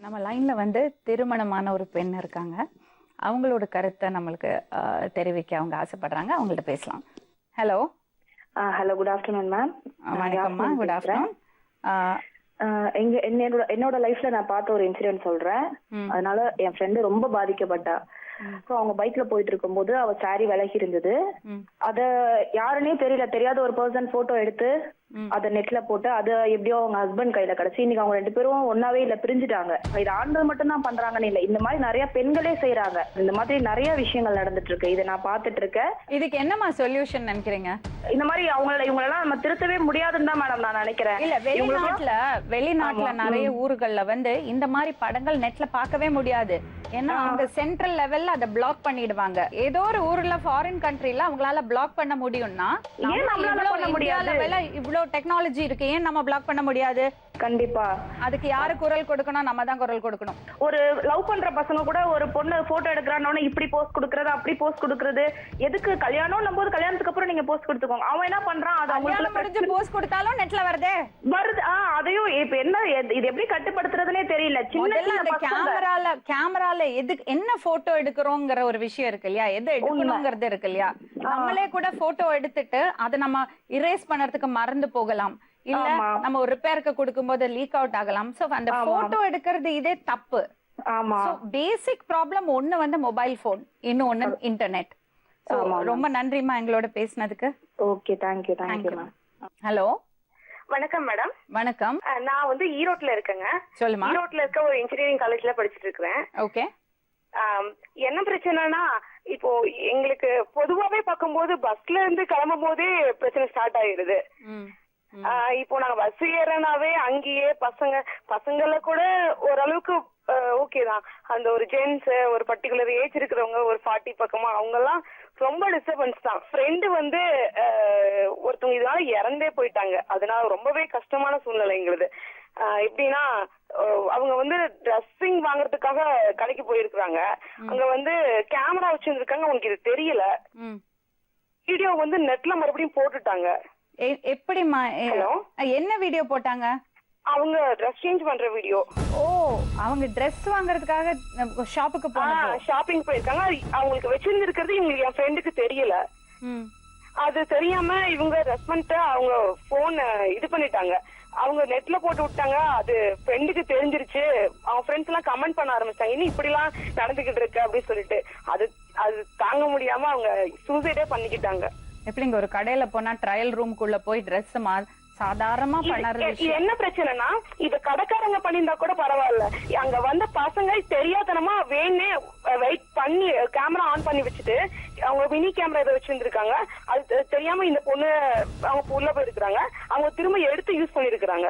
நம்ம லைன்ல வந்து திருமணமான ஒரு பெண் இருக்காங்க. அவங்களோட கருத்தை நம்மளுக்கு தெரிவிக்க அவங்க ஆசைப்படுறாங்க. அவங்கள்ட்ட பேசலாம். Hello. Hello, good afternoon ma'am. வணக்கம்மா, குட் ஆஃப்டர்நூன். என்னோட லைஃப்ல நான் பார்த்த ஒரு இன்சிடென்ட் சொல்றேன். அதனால என் ஃப்ரெண்டு ரொம்ப பாதிக்கப்பட்டா. ஸோ அவங்க பைக்ல போயிட்டு இருக்கும்போது அவ சாரி விலகி இருந்தது. அத யாருன்னே தெரியாத ஒரு பர்சன் போட்டோ எடுத்து அத நெட்ல போட்டு அத எப்படியோ அவங்க ஹஸ்பண்ட் கையில கிடைச்சி இன்னைக்கு அவங்க 2 பேரும் ஒன்னாவே இல்ல, பிரிஞ்சுட்டாங்க. இது ஆண்கள் மட்டும் தான் பண்றாங்கன்னு இல்ல, இந்த மாதிரி நிறைய பெண்களே செய்யறாங்க. இந்த மாதிரி நிறைய விஷயங்கள் நடந்துட்டு இருக்கு. இதை நான் பாத்துட்டு இருக்கேன். இதுக்கு என்னமா சொல்யூஷன் நினைக்கிறீங்க? இந்த மாதிரி இவங்களெல்லாம் நம்ம திருத்தவே முடியாதுன்னு தான் மேடம் நான் நினைக்கிறேன். இல்ல, வெளிநாட்டுல நிறைய ஊர்கள்ல வந்து இந்த மாதிரி படங்கள் நெட்ல பார்க்கவே முடியாது. ஏன்னா அவங்க சென்ட்ரல் லெவல்ல அதை பிளாக் பண்ணிடுவாங்க. ஏதோ ஒரு ஊர்ல ஃபாரின் கண்ட்ரில அவங்களால பிளாக் பண்ண முடியும்னா இவ்வளவு டெக்னாலஜி இருக்கு, ஏன் நம்ம பிளாக் பண்ண முடியாது? கண்டிப்பா. அதுக்கு யாரு குரல் கொடுக்கணும்? நம்ம தான் குரல் கொடுக்கணும். ஒரு லவ் பண்ற பசங்க கூட ஒரு பொண்ணு போட்டோ எடுக்கிறான்னு இப்படி போஸ்ட் கொடுக்கறது, அப்படி போஸ்ட் கொடுக்கறது எதுக்கு? கல்யாணம் போது கல்யாணத்துக்கு அப்புறம் நீங்க போஸ்ட் கொடுத்துக்கோங்க. அவன் என்ன பண்றான்? அது அவங்களுக்கு முடிஞ்சு போஸ்ட் கொடுத்தாலும் நெட்ல வருது. அதையும் இப்ப என்ன இது எப்படி கட்டுப்படுத்துறதுனே தெரியல. கேமரால எதுக்கு என்ன போட்டோ எடுக்கிறோங்கிற ஒரு விஷயம் இருக்கு இல்லையா? எது எடுக்கணுங்கிறது இருக்கு இல்லையா? நம்மளே கூட போட்டோ எடுத்துட்டு அதை நம்ம இரேஸ் பண்றதுக்கு மறந்து போகலாம். இல்ல நம்ம ஒரு ரிப்பேருக்கு கொடுக்கும் போது லீக் அவுட் ஆகலாம். சோ அந்த போட்டோ எடுக்கிறது இதே தப்பு. பேசிக் ப்ராப்ளம் ஒண்ணு வந்து மொபைல் போன், இன்னொன்னு இன்டர்நெட். ரொம்ப நன்றிமா எங்களோட பேசினதுக்கு. Okay, thank you. ஹலோ. வணக்கம் மேடம். வணக்கம். நான் வந்து ஈரோட்ல இருக்கேங்க. சொல்லுமா. ஈரோட்ல இருக்க ஒரு இன்ஜினியரிங் காலேஜ்ல படிச்சுட்டு இருக்கிறேன். ஓகே. என்ன பிரச்சனைனா, இப்போ எங்களுக்கு பொதுவாவே பார்க்கும்போது பஸ்ல இருந்து கிளம்பும் போதே பிரச்சனை ஸ்டார்ட் ஆயிடுது. இப்போ நாங்க பஸ் ஏறனாவே அங்கேயே பசங்கள கூட ஓரளவுக்கு ஓகே தான். அந்த ஒரு ஜென்ஸ், ஒரு பர்டிகுலர் ஏஜ் இருக்கிறவங்க, ஒரு 40 பக்கமா, அவங்க எல்லாம் ரொம்ப டிஸ்டர்பன்ஸ் தான். ஃப்ரெண்டு வந்து ஒருத்தவங்க இதனால இறந்தே போயிட்டாங்க. அதனால ரொம்பவே கஷ்டமான சூழ்நிலை எங்களுது. எப்படின்னா, அவங்க வந்து ட்ரெஸ்ஸிங் வாங்குறதுக்காக கடைக்கு போயிருக்காங்க. அங்க வந்து கேமரா வச்சிருந்திருக்காங்க, அவங்களுக்கு இது தெரியல. வீடியோ வந்து நெட்ல மறுபடியும் போட்டுட்டாங்க. எப்படிமா? என்ன வீடியோ போட்டாங்க? அவங்க ட்ரெஸ் சேஞ்ச் பண்ற வீடியோ. ஓ, அவங்க ட்ரெஸ் வாங்குறதுக்காக ஷாப்புக்கு போனாங்க, ஷாப்பிங் போயிருக்காங்க. அவங்களுக்கு வச்சிருந்திருக்கிறது இவங்களுக்கு என் ஃப்ரெண்டுக்கு தெரியல. அது தெரியாம இவங்க ரெஸ்பான்ஸ் அவங்க போன் இது பண்ணிட்டாங்க. அவங்க நெட்ல போட்டு விட்டாங்க. அது ஃப்ரெண்டுக்கு தெரிஞ்சிருச்சு. அவங்க ஃப்ரெண்ட்ஸ் எல்லாம் கமெண்ட் பண்ண ஆரம்பிச்சிட்டாங்க, இன்னும் இப்படி எல்லாம் நடந்துகிட்டு இருக்கு அப்படின்னு சொல்லிட்டு. அது தாங்க முடியாம அவங்க சூசைடே பண்ணிக்கிட்டாங்க. எப்படிங்க ஒரு கடையில போனா ட்ரையல் ரூம்குள்ள போய் ட்ரெஸ் சாதாரணமா பண்ணறது என்ன பிரச்சனைனா, இது கடைக்காரங்க பண்ணிருந்தா கூட பரவாயில்ல. அங்க வந்த பசங்க தெரியாதனமா வேணே வெயிட் பண்ணி கேமரா ஆன் பண்ணி வச்சுட்டு அவங்க மினி கேமரா இதை வச்சிருந்திருக்காங்க. அது தெரியாம இந்த பொண்ணு அவங்க உள்ள போயிருக்காங்க. அவங்க திரும்ப எடுத்து யூஸ் பண்ணிருக்காங்க.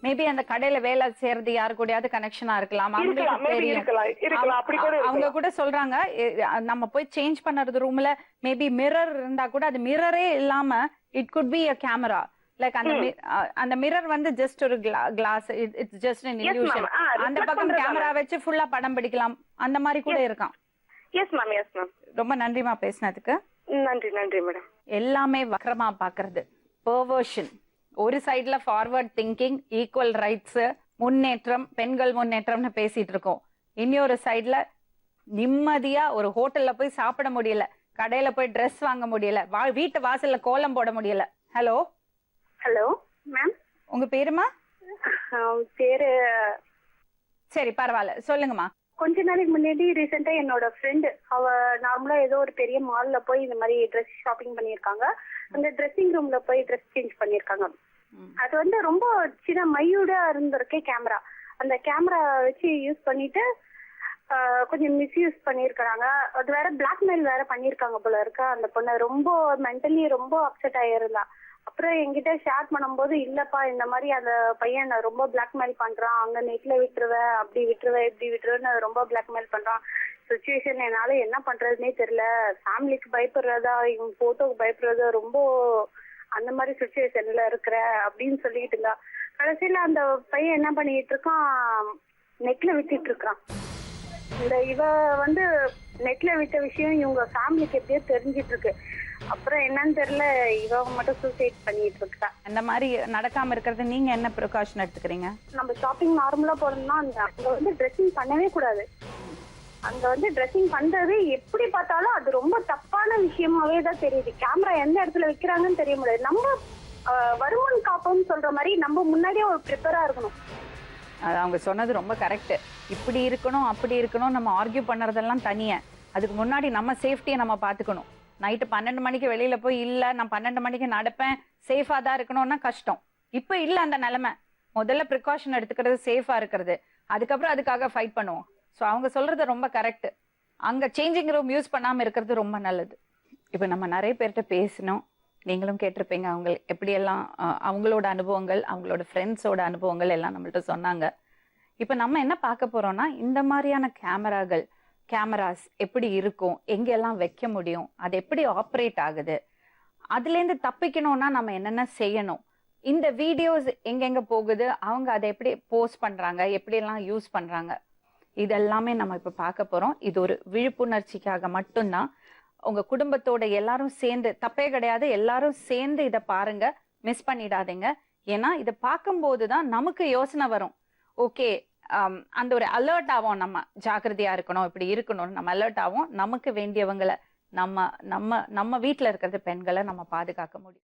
மேபி அந்த கடையில வேலை செய்யறது யாரு கூடயாவது கனெக்ஷனா இருக்கலாம். அவங்க கூட சொல்றாங்க, நம்ம போய் சேஞ்ச் பண்றது ரூம்ல மேபி மிரர் இருந்தா கூட அது மிரரே இல்லாம it could be a camera. Like அந்த மிரர் வந்து ஜஸ்ட் ஒரு glass, it's just an illusion. அந்த பக்கம் கேமரா வச்சு ஃபுல்லா படம் பிடிக்கலாம். அந்த மாதிரி கூட இருக்கான். Yes ma'am, yes ma'am. ரொம்ப நன்றிமா பேசினதுக்கு. நன்றி மேடம். எல்லாமே வக்ரமா பாக்குறது, பெர்வர்ஷன். ஒரு சைடுல ஃபார்வர்ட் திங்கிங், ஈக்குவல் ரைட்ஸ், முன்னேற்றம், பெண்கள் முன்னேற்றம்னு பேசிட்டு இருக்கோம். இன்னொரு சைடுல நிம்மதியா ஒரு ஹோட்டல்ல போய் சாப்பிட முடியல, கடையில போய் ட்ரெஸ் வாங்க முடியல, வீட்டு வாசல்ல கோலம் போட முடியல. ஹலோ. Hello ma'am. உங்க பேருமா? பேரு சரி, பரவாயில்ல, சொல்லுங்கம்மா. கொஞ்ச நாளைக்கு முன்னாடி ரீசெண்டா என்னோட ஃப்ரெண்டு, அவ நார்மலா ஏதோ ஒரு பெரிய மால்ல போய் இந்த மாதிரி ட்ரெஸ் ஷாப்பிங் பண்ணிருக்காங்க. அந்த ட்ரெஸ்ஸிங் ரூம்ல போய் ட்ரெஸ் சேஞ்ச் பண்ணிருக்காங்க. அது வந்து ரொம்ப சின்ன மையூடா இருந்திருக்கே கேமரா. அந்த கேமரா வச்சு யூஸ் பண்ணிட்டு கொஞ்சம் மிஸ்யூஸ் பண்ணிருக்காங்க. அது வேற பிளாக்மெயில் வேற பண்ணிருக்காங்க போல இருக்கா. அந்த பொண்ணு ரொம்ப மென்டலி ரொம்ப அப்செட் ஆயிருந்தா. அப்புறம் என்கிட்ட ஷேர் பண்ணும்போது, இல்லப்பா இந்த மாதிரி அந்த பையன் ரொம்ப பிளாக்மெயில் பண்றான், அங்க நெட்ல விட்டுருவேன், அப்படி விட்டுருவேன், இப்படி விட்டுருவேன்னு ரொம்ப பிளாக்மெயில் பண்றான். சுச்சுவேஷன் என்னால என்ன பண்றதுன்னே தெரியல. ஃபேமிலிக்கு பயப்படுறதா, இவங்க போட்டோக்கு பயப்படுறதா, ரொம்ப அந்த மாதிரி சுச்சுவேஷன்ல இருக்கிற அப்படின்னு சொல்லிட்டு இருந்தா. கடைசியில அந்த பையன் என்ன பண்ணிட்டு இருக்கான், நெட்ல விட்டுட்டு இருக்கான். இவ வந்து நெட்ல விட்ட விஷயம் இவங்க ஃபேமிலிக்கு எப்படியோ தெரிஞ்சிட்டு இருக்கு. அப்புறம் என்னன்னு தெரியல, இவ மட்டும் சூசைட் பண்ணிட்டு இருக்கா. இந்த மாதிரி நடக்காம இருக்கிறது நீங்க என்ன ப்ரிகாஷன் எடுத்துக்கிறீங்க? நம்ம ஷாப்பிங் நார்மலா போறோம்னா அங்க வந்து ட்ரெஸ்ஸிங் பண்ணவே கூடாது. அங்க வந்து ட்ரெஸ்ஸிங் பண்றது எப்படி பார்த்தாலும் அது ரொம்ப தப்பான விஷயமாவே தான் தெரியுது. கேமரா எந்த இடத்துல வைக்கிறாங்கன்னு தெரிய முடியாது. நம்ம வருமானம் காப்போம்னு சொல்ற மாதிரி நம்ம முன்னாடியே ஒரு ப்ரிப்பேரா இருக்கணும். அது அவங்க சொன்னது ரொம்ப கரெக்ட். இப்படி இருக்கணும் அப்படி இருக்கணும் நம்ம ஆர்கியூ பண்றதெல்லாம் தனியா. அதுக்கு முன்னாடி நம்ம சேஃப்டியை நம்ம பாத்துக்கணும். நைட்டு 12 மணிக்கு வெளியில போய் இல்ல நான் 12 மணிக்கு நடப்பேன் சேஃபா தான் இருக்கணும்னா கஷ்டம். இப்ப இல்ல அந்த நிலைமை. முதல்ல ப்ரிகாஷன் எடுத்துக்கிறது, சேஃபா இருக்கிறது, அதுக்கப்புறம் அதுக்காக ஃபைட் பண்ணுவோம். ஸோ அவங்க சொல்றது ரொம்ப கரெக்ட். அங்க சேஞ்சிங் ரூம் யூஸ் பண்ணாம இருக்கிறது ரொம்ப நல்லது. இப்ப நம்ம நிறைய பேர்கிட்ட பேசணும், நீங்களும் கேட்டிருப்பீங்க அவங்க எப்படியெல்லாம் அவங்களோட அனுபவங்கள், அவங்களோட ஃப்ரெண்ட்ஸோட அனுபவங்கள் எல்லாம் நம்மள்ட்ட சொன்னாங்க. இப்ப நம்ம என்ன பார்க்க போறோம்னா, இந்த மாதிரியான கேமராஸ் எப்படி இருக்கும், எங்கெல்லாம் வைக்க முடியும், அது எப்படி ஆப்ரேட் ஆகுது, அதுலேருந்து தப்பிக்கணும்னா நம்ம என்னென்ன செய்யணும், இந்த வீடியோஸ் எங்கெங்க போகுது, அவங்க அதை எப்படி போஸ்ட் பண்றாங்க, எப்படியெல்லாம் யூஸ் பண்றாங்க, இதெல்லாமே நம்ம இப்ப பார்க்க போறோம். இது ஒரு விழிப்புணர்ச்சிக்காக மட்டும்தான். உங்க குடும்பத்தோட எல்லாரும் சேர்ந்து, தப்பே கிடையாது, எல்லாரும் சேர்ந்து இதை பாருங்க, மிஸ் பண்ணிடாதீங்க. ஏன்னா இதை பார்க்கும்போது தான் நமக்கு யோசனை வரும். ஓகே, அந்த ஒரு அலர்ட் ஆகும், நம்ம ஜாக்கிரதையா இருக்கணும், இப்படி இருக்கணும்னு நம்ம அலர்ட் ஆகும். நமக்கு வேண்டியவங்களை நம்ம நம்ம நம்ம வீட்டுல இருக்கிறது பெண்களை நம்ம பாதுகாக்க முடியும்.